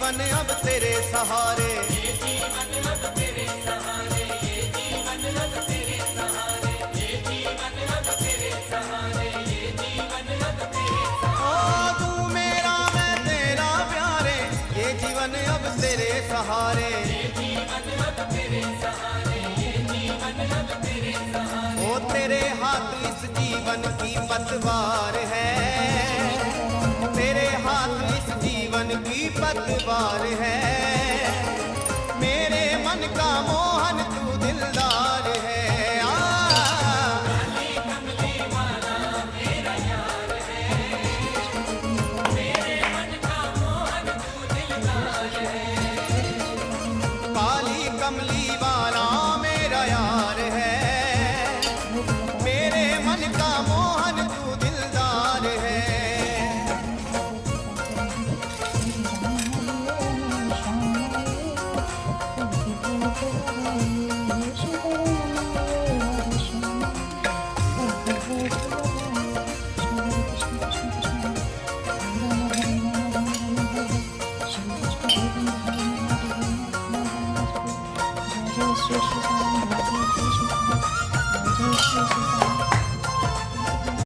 जीवन अब तेरे सहारे, ये जीवन अब तेरे सहारे, ये जीवन अब तेरे सहारे, ये जीवन अब तेरे सहारे, ये जीवन अब तेरे सहारे। ओ तू मेरा मैं तेरा प्यारे, ये जीवन अब तेरे सहारे, ये जीवन अब तेरे सहारे, ये जीवन अब तेरे सहारे। ओ तेरे हाथ इस जीवन की पतवार है, तेरे हाथ इस जीवन की पतवार है, मेरे मन का मोहन तू दिलदार है। काली कमली वाला मेरा यार है, मेरे मन का मोहन तू दिलदार है। काली कमली वाला मेरा यार है, मेरे मन का मोहन तू दिलदार है। Shri Shri